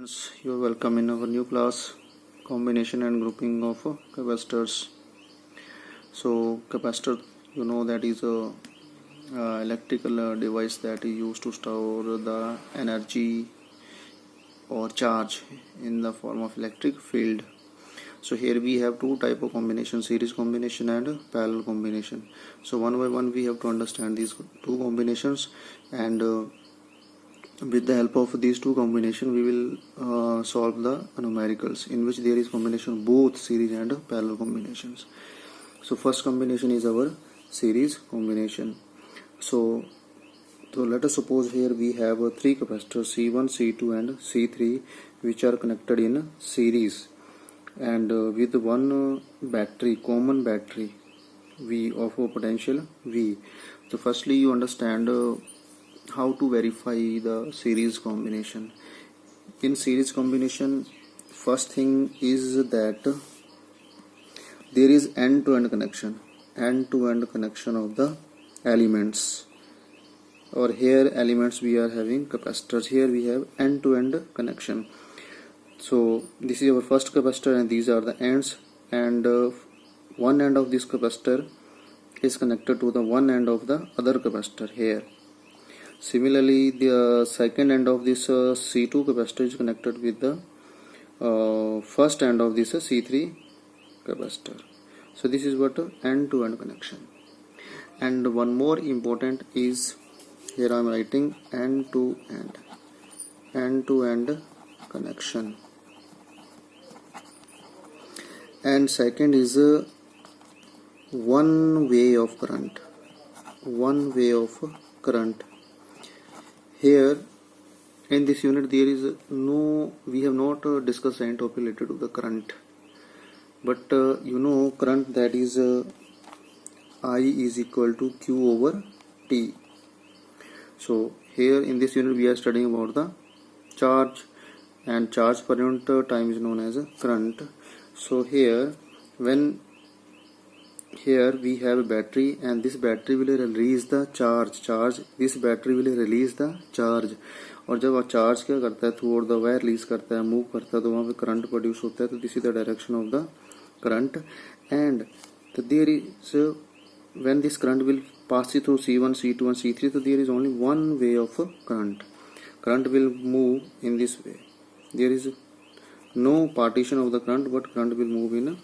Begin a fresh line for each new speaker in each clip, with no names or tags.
Students, you are welcome in our new class, combination and grouping of capacitors. So capacitor, you know, that is a electrical device that is used to store the energy or charge in the form of electric field. So here we have two type of combination, series combination and parallel combination. So one by one we have to understand these two combinations, and with the help of these two combinations we will solve the numericals in which there is combination both series and parallel combinations. So first combination is our series combination. So let us suppose here we have three capacitors C1, C2 and C3 which are connected in series, and with one battery, common battery V of a potential V. So firstly you understand how to verify the series combination. In series combination, first thing is that there is end-to-end connection of the elements, or here elements we are having capacitors, here we have end-to-end connection. So this is our first capacitor and these are the ends, and one end of this capacitor is connected to the one end of the other capacitor here. Similarly, the second end of this C2 capacitor is connected with the first end of this C3 capacitor. So this is what end-to-end connection. And one more important is, here I am writing end-to-end connection. And second is one way of current. Here in this unit there is we have not discussed any topic related to the current, but you know current, that is I is equal to Q over T. So here in this unit we are studying about the charge, and charge per unit time is known as current. So here we have a battery, and this battery will release the charge, this battery will release the charge, और जब charge क्या करता है through the wire release करता है, move करता है, तो वहाँ पे करंट प्रोड्यूस होता है. तो this is the direction of the current, and there is when this current will pass through C1, C2 and C3, so there is only one way of current will move in this way. There is no partition of the current, but current will move in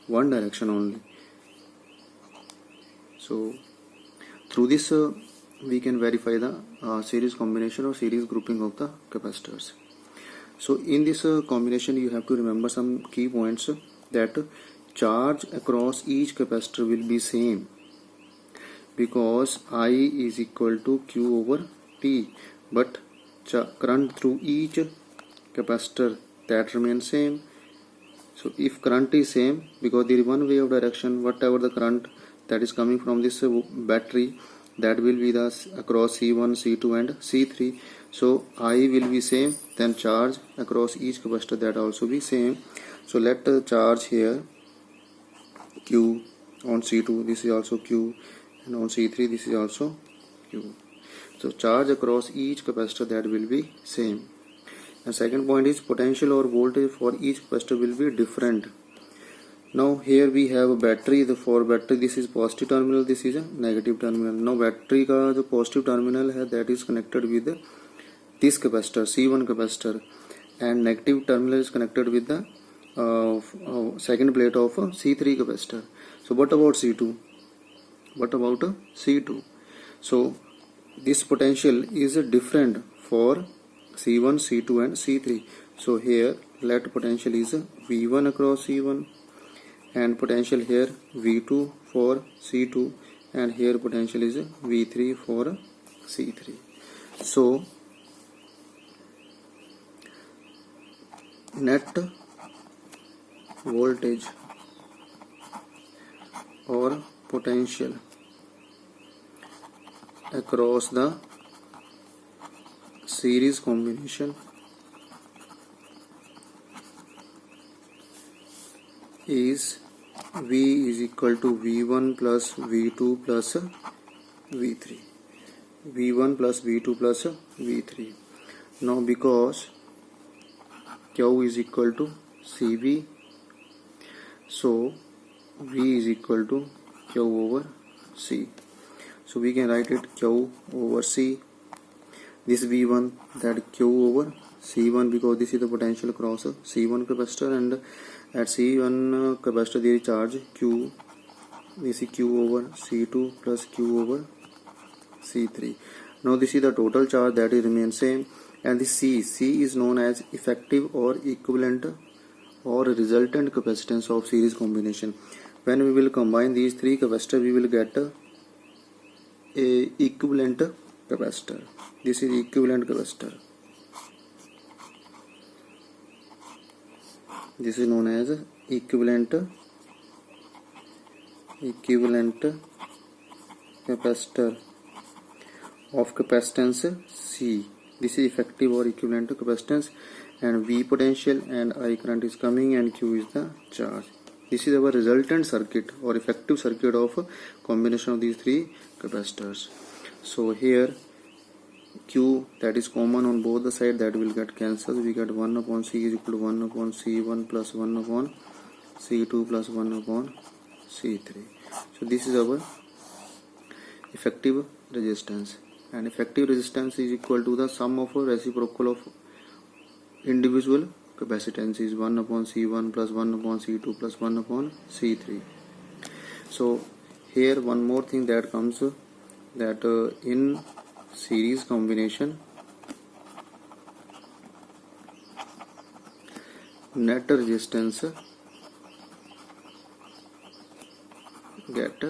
one direction only. So through this we can verify the series combination or series grouping of the capacitors. So in this combination you have to remember some key points, that charge across each capacitor will be same, because I is equal to Q over T, but current through each capacitor that remains same. So if current is same, because there is one way of direction, whatever the current that is coming from this battery, that will be the across C1, C2 and C3. So I will be same, then charge across each capacitor that also be same. So let the charge here Q on C2, this is also Q, and on C3 this is also Q. So charge across each capacitor that will be same. And second point is potential or voltage for each capacitor will be different. Now here we have a battery. For battery this is positive terminal, this is a negative terminal. Now battery का जो positive terminal है that is connected with this capacitor C1 capacitor, and negative terminal is connected with the second plate of C3 capacitor. So what about C2? So this potential is different for C1, C2 and C3. So here let potential is V1 across C1, and potential here V2 for C2, and here potential is V3 for C3. So net voltage or potential across the series combination is V is equal to V1 plus V2 plus V3. V1 plus V2 plus V3. Now because Q is equal to CV. So V is equal to Q over C. So we can write it Q over C. This V1, that Q over C1, because this is the potential across C1 capacitor, and at C1 capacitor there is charge Q. This is Q over C2 plus Q over C3. Now this is the total charge that remains same, and the C is known as effective or equivalent or resultant capacitance of series combination. When we will combine these three capacitors, we will get a equivalent capacitor. This is equivalent capacitor. This is known as equivalent capacitor of capacitance C. This is effective or equivalent capacitance, and V potential and I current is coming, and Q is the charge. This is our resultant circuit or effective circuit of combination of these three capacitors. So here Q, that is common on both the side, that will get cancelled. We get 1 upon C is equal to 1 upon C1 plus 1 upon C2 plus 1 upon C3. So this is our effective resistance, and effective resistance is equal to the sum of a reciprocal of individual capacitance is 1 upon C1 plus 1 upon C2 plus 1 upon C3. So here one more thing that comes, that in series combination, net resistance get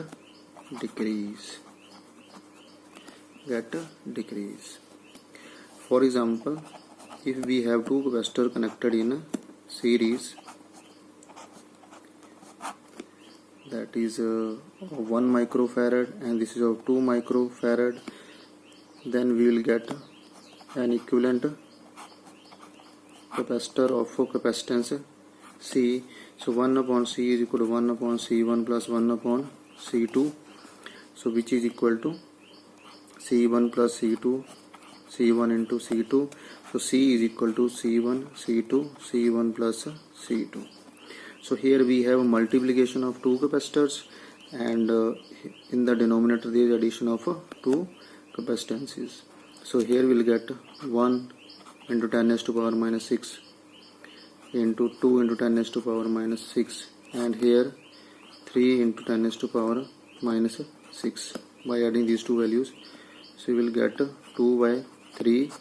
decrease. For example, if we have two capacitors connected in a series, that is 1 microfarad and this is of 2 microfarad, then we will get an equivalent capacitor of capacitance C. So 1 upon C is equal to 1 upon C1 plus 1 upon C2, so which is equal to C1 plus C2, C1 into C2. So C is equal to C1, C2, C1 plus C2. So here we have a multiplication of two capacitors, and in the denominator there is addition of two capacitances. So here we will get 1 into 10 raised to power minus 6 into 2 into 10 raised to power minus 6, and here 3 into 10 raised to power minus 6. By adding these two values, so we will get 2 by 3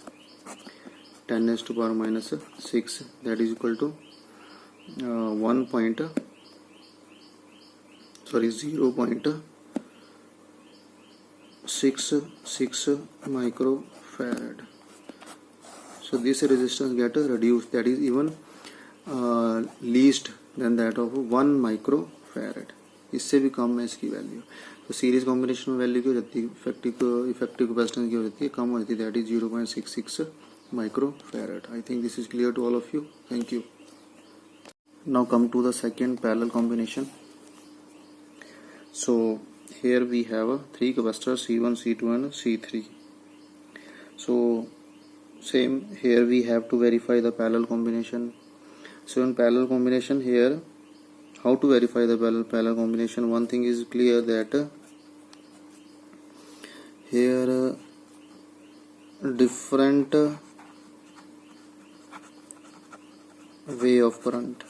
10 raised to power minus 6, that is equal to 0.66 microfarad. So this resistance get reduced, that is even least than that of 1 microfarad. इससे भी कम है इसकी value. तो series combination में value क्या हो जाती है, इफेक्टिव कैपेसिटेंस क्या हो जाती है, कम हो जाती है, that is 0.66 microfarad. I think this is clear to all of you. Thank you. Now come to the second parallel combination. So here we have three capacitors C1, C2 and C3. So same here we have to verify the parallel combination. So in parallel combination here, how to verify the parallel combination? One thing is clear, that here different way of current,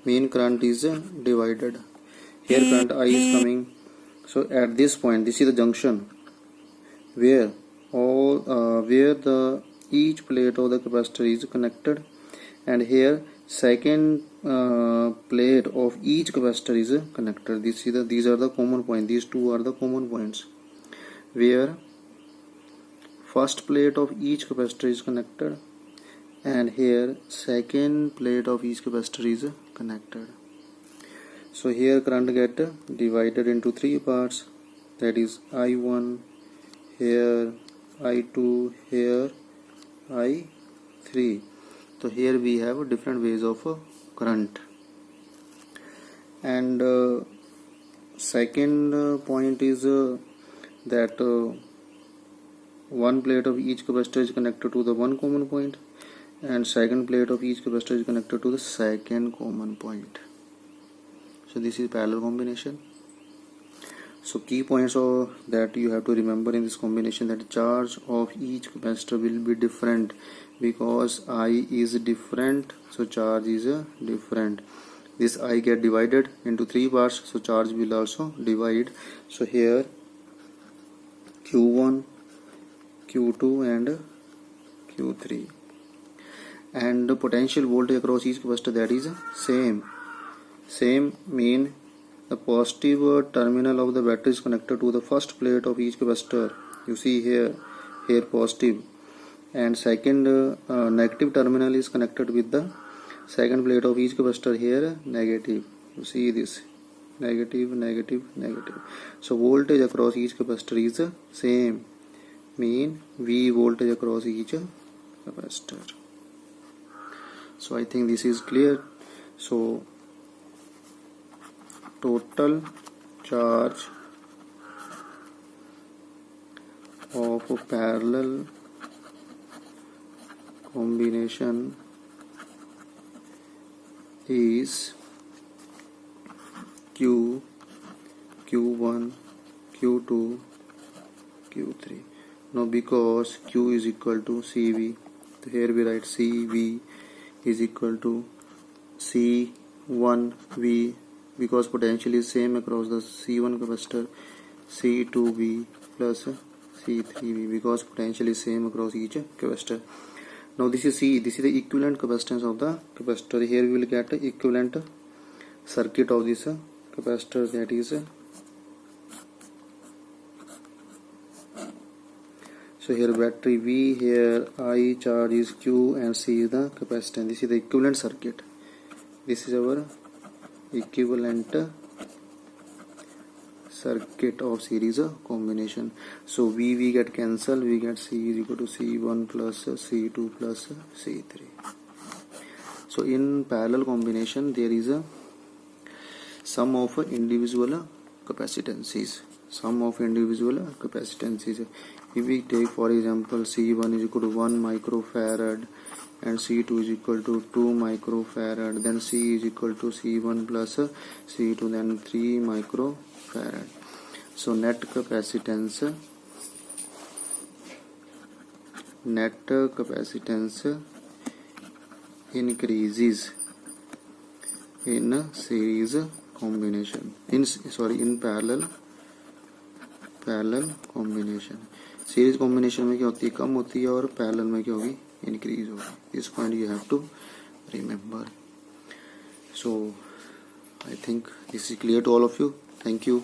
main current is divided. Here current I is coming. So at this point, this is the junction where the each plate of the capacitor is connected, and here second plate of each capacitor is connected. These are the common points. These two are the common points where first plate of each capacitor is connected, and here second plate of each capacitor is connected. So here current get divided into three parts, that is I1, here I2, here I3. So here we have different ways of current. And second point is that one plate of each capacitor is connected to the one common point, and second plate of each capacitor is connected to the second common point. So this is parallel combination. So key points that you have to remember in this combination, that charge of each capacitor will be different because I is different, so charge is different. This I get divided into three parts, so charge will also divide. So here Q1, Q2 and Q3, and the potential voltage across each capacitor, that is same mean the positive terminal of the battery is connected to the first plate of each capacitor. You see here positive, and second negative terminal is connected with the second plate of each capacitor, here negative. You see this negative, negative, negative. So voltage across each capacitor is same, mean V voltage across each capacitor. So I think this is clear. So total charge of a parallel combination is Q1, Q2, Q3. Now because Q is equal to CV, so here we write CV is equal to C1V, because potential is same across the C1 capacitor, C2V plus C3V, because potential is same across each capacitor. Now this is C, this is the equivalent capacitance of the capacitor. Here we will get the equivalent circuit of this capacitor, that is so here battery V, here I charge is Q, and C is the capacitance. This is the equivalent circuit. This is our equivalent circuit of series combination. So we get cancelled, we get C is equal to C1 plus C2 plus C3. So in parallel combination there is a sum of individual capacitances. If we take for example C1 is equal to 1 microfarad and C2 is equal to 2 microfarad, then C is equal to C1 plus C2, then 3 microfarad. So net capacitance increases in series combination, in parallel combination. Series combination में क्या होती है, कम होती है, और parallel में क्या होगी, इंक्रीज होगी. This point you have to remember. So I think this is clear to all of you. Thank you.